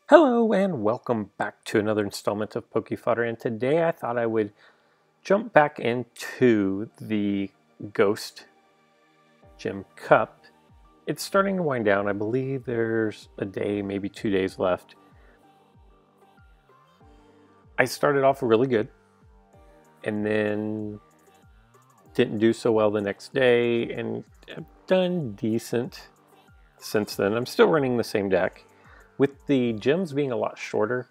Hello and welcome back to another installment of Poke Fodder, and today I thought I would jump back into the Ghost Gym Cup. It's starting to wind down. I believe there's a day, maybe 2 days left. I started off really good and then didn't do so well the next day, and I've done decent since then. I'm still running the same deck. With the gyms being a lot shorter,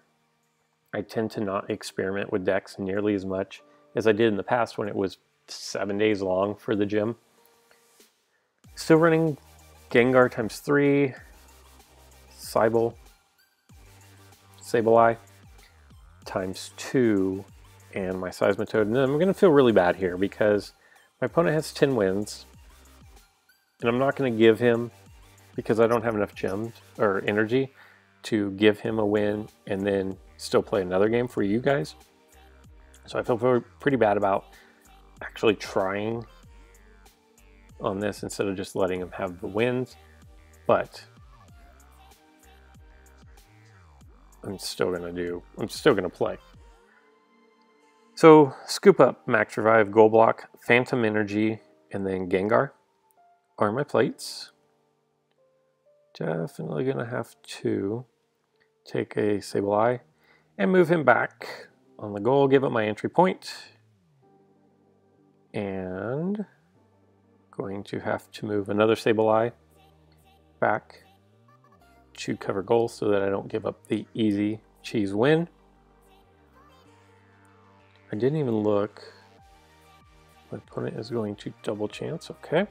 I tend to not experiment with decks nearly as much as I did in the past when it was 7 days long for the gym. Still running Gengar ×3, Sableye ×2, and my Seismitoad. And then I'm going to feel really bad here because my opponent has 10 wins, and I'm not going to give him, because I don't have enough gems or energy to give him a win and then still play another game for you guys. So I feel pretty bad about actually trying on this instead of just letting him have the wins, but I'm still gonna play. So Scoop Up, Max Revive, Gold Block, Phantom Energy, and then Gengar are my plates. Definitely gonna have to take a Sableye and move him back on the goal, give up my entry point, and going to have to move another Sableye back to cover goal so that I don't give up the easy cheese win. I didn't even look. My opponent is going to double chance, okay.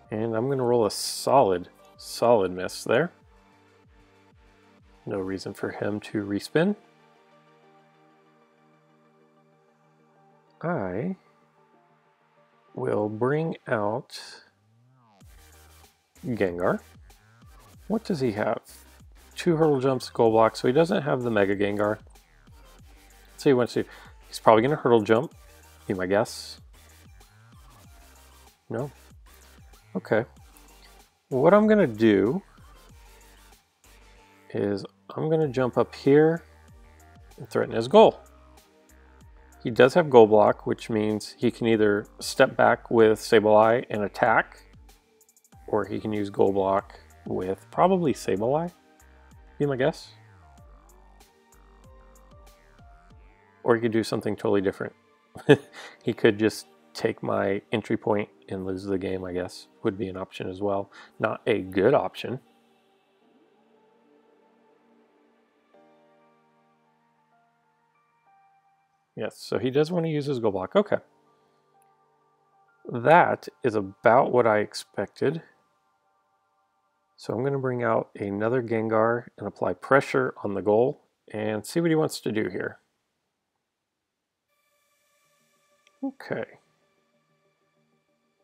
And I'm going to roll a solid miss there. No reason for him to respin. I will bring out Gengar. What does he have? 2 hurdle jumps, Gold Block, so he doesn't have the Mega Gengar. So he wants to. He's probably going to hurdle jump, be my guess. No? Okay. What I'm going to do is I'm going to jump up here and threaten his goal. He does have Gold Block, which means he can either step back with Sableye and attack, or he can use Gold Block with probably Sableye, be my guess. Or he could do something totally different. He could just take my entry point and lose the game, I guess, would be an option as well. Not a good option. Yes, so he does want to use his Gold Block. Okay. That is about what I expected. So I'm going to bring out another Gengar and apply pressure on the goal and see what he wants to do here. Okay.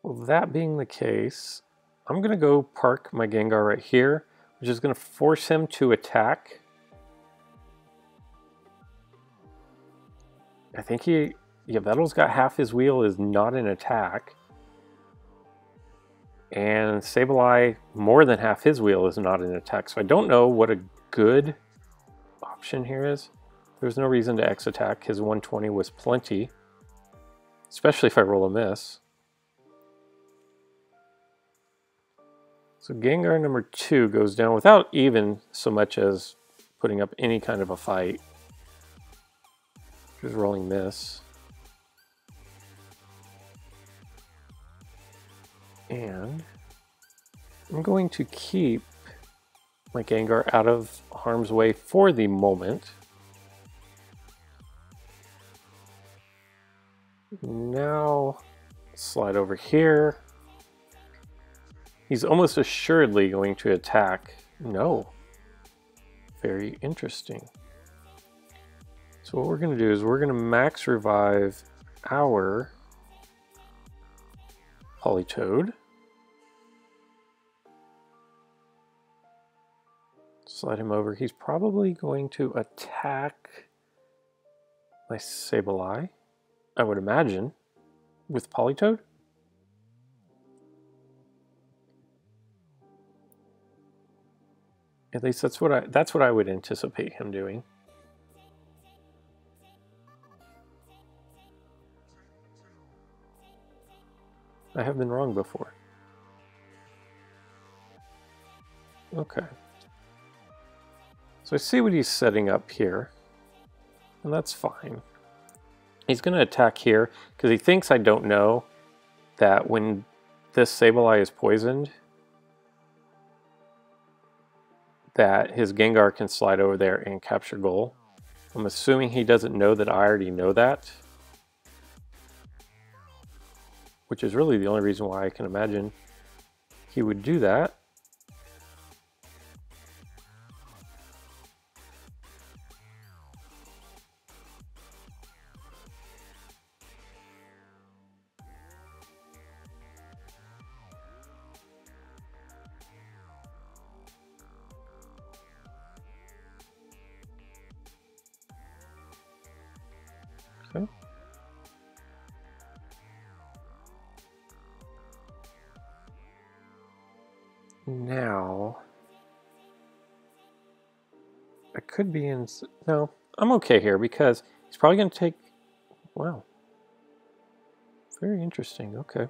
Well, that being the case, I'm going to go park my Gengar right here, which is going to force him to attack. I think Vettel's got half his wheel is not an attack. And Sableye, more than half his wheel is not an attack. So I don't know what a good option here is. There's no reason to X attack. His 120 was plenty, especially if I roll a miss. So Gengar number 2 goes down without even so much as putting up any kind of a fight. Just rolling miss. And I'm going to keep my Gengar out of harm's way for the moment. Now slide over here. He's almost assuredly going to attack. No. Very interesting. So what we're going to do is we're going to max revive our Politoed. Slide him over. He's probably going to attack my Sableye, I would imagine, with Politoed. At least that's what I would anticipate him doing. I have been wrong before. Okay. So I see what he's setting up here, and that's fine. He's going to attack here because he thinks I don't know that when this Sableye is poisoned, that his Gengar can slide over there and capture goal. I'm assuming he doesn't know that I already know that, which is really the only reason why I can imagine he would do that. Okay. Now, I could be in... No, I'm okay here because he's probably going to take... Wow. Very interesting. Okay.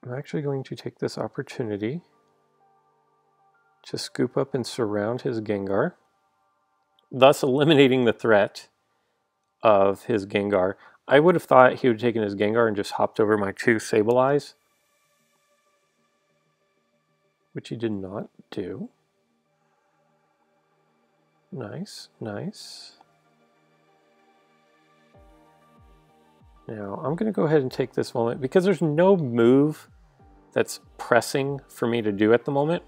I'm actually going to take this opportunity to scoop up and surround his Gengar, thus eliminating the threat of his Gengar. I would have thought he would have taken his Gengar and just hopped over my two Sableyes, which he did not do. Nice, nice. Now, I'm going to go ahead and take this moment because there's no move that's pressing for me to do at the moment.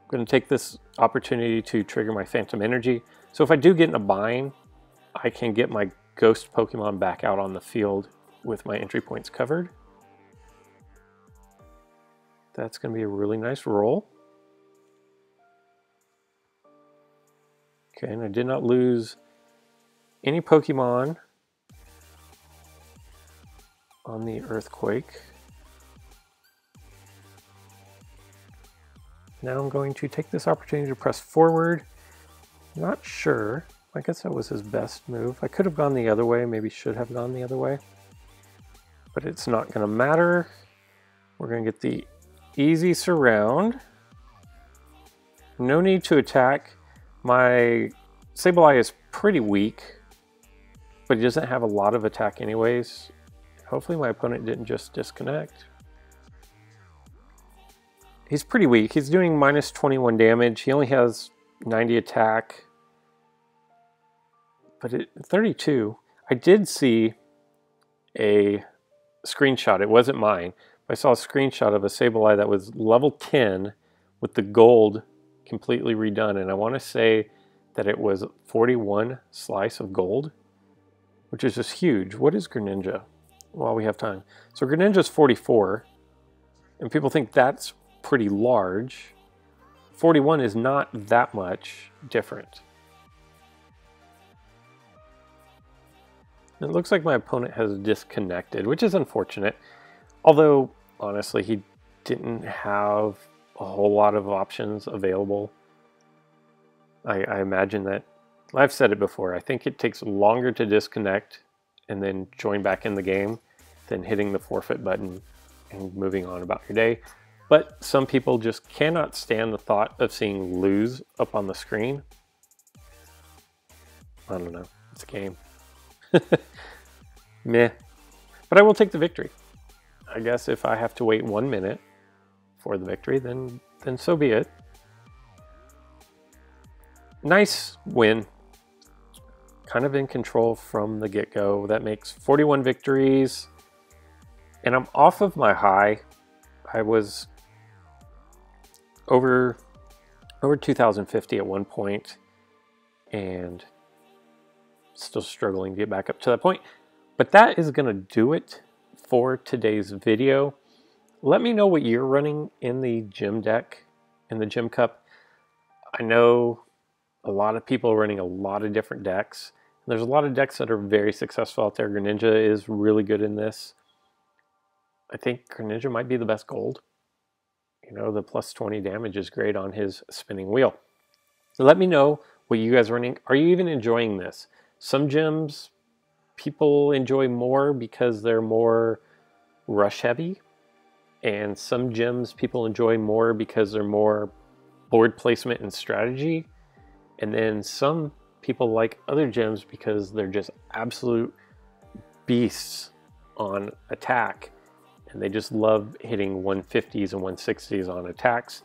I'm going to take this opportunity to trigger my Phantom Energy. So if I do get in a bind, I can get my Ghost Pokemon back out on the field with my entry points covered. That's going to be a really nice roll. Okay, and I did not lose any Pokemon on the Earthquake. Now I'm going to take this opportunity to press forward. Not sure. I guess that was his best move. I could have gone the other way, maybe should have gone the other way. But it's not going to matter. We're going to get the easy surround. No need to attack. My Sableye is pretty weak, but he doesn't have a lot of attack anyways. Hopefully my opponent didn't just disconnect. He's pretty weak. He's doing minus 21 damage. He only has 90 attack. But at 32, I did see a screenshot. It wasn't mine. I saw a screenshot of a Sableye that was level 10 with the gold completely redone. And I want to say that it was 41 slice of gold, which is just huge. What is Greninja? While we have time. So Greninja's 44. And people think that's pretty large. 41 is not that much different. It looks like my opponent has disconnected, which is unfortunate. Although, honestly, he didn't have a whole lot of options available. I imagine that, I've said it before, I think it takes longer to disconnect and then join back in the game than hitting the forfeit button and moving on about your day. But some people just cannot stand the thought of seeing lose up on the screen. I don't know. It's a game. Meh. But I will take the victory. I guess if I have to wait 1 minute for the victory, then so be it. Nice win. Kind of in control from the get-go. That makes 41 victories. And I'm off of my high. I was over 2050 at one point and still struggling to get back up to that point. But that is going to do it for today's video. Let me know what you're running in the gym deck, in the gym cup. I know a lot of people are running a lot of different decks. There's a lot of decks that are very successful out there. Greninja is really good in this. I think Greninja might be the best gold. You know, the plus 20 damage is great on his spinning wheel. So let me know what you guys are running. Are you even enjoying this? Some gyms people enjoy more because they're more rush heavy. And some gyms people enjoy more because they're more board placement and strategy. And then some people like other gyms because they're just absolute beasts on attack. And they just love hitting 150s and 160s on attacks.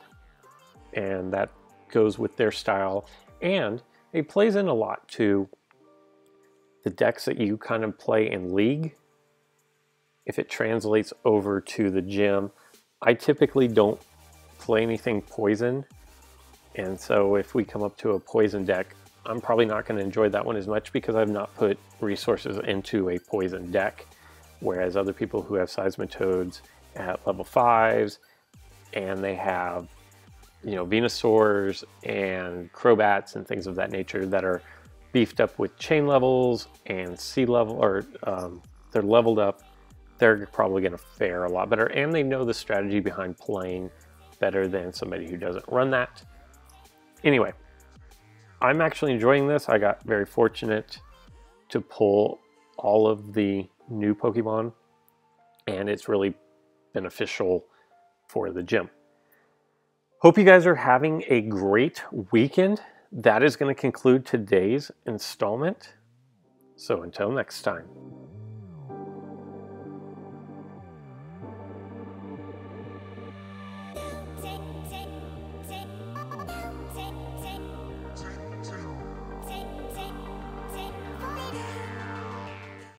And that goes with their style. And it plays in a lot to the decks that you kind of play in League. If it translates over to the gym, I typically don't play anything poison. And so if we come up to a poison deck, I'm probably not going to enjoy that one as much because I've not put resources into a poison deck. Whereas other people who have Seismitoads at level 5s and they have, you know, Venusaurs and Crobats and things of that nature that are beefed up with chain levels and sea level, or they're leveled up, they're probably going to fare a lot better. And they know the strategy behind playing better than somebody who doesn't run that. Anyway, I'm actually enjoying this. I got very fortunate to pull all of the new Pokemon, and it's really beneficial for the gym. Hope you guys are having a great weekend. That is going to conclude today's installment. So until next time.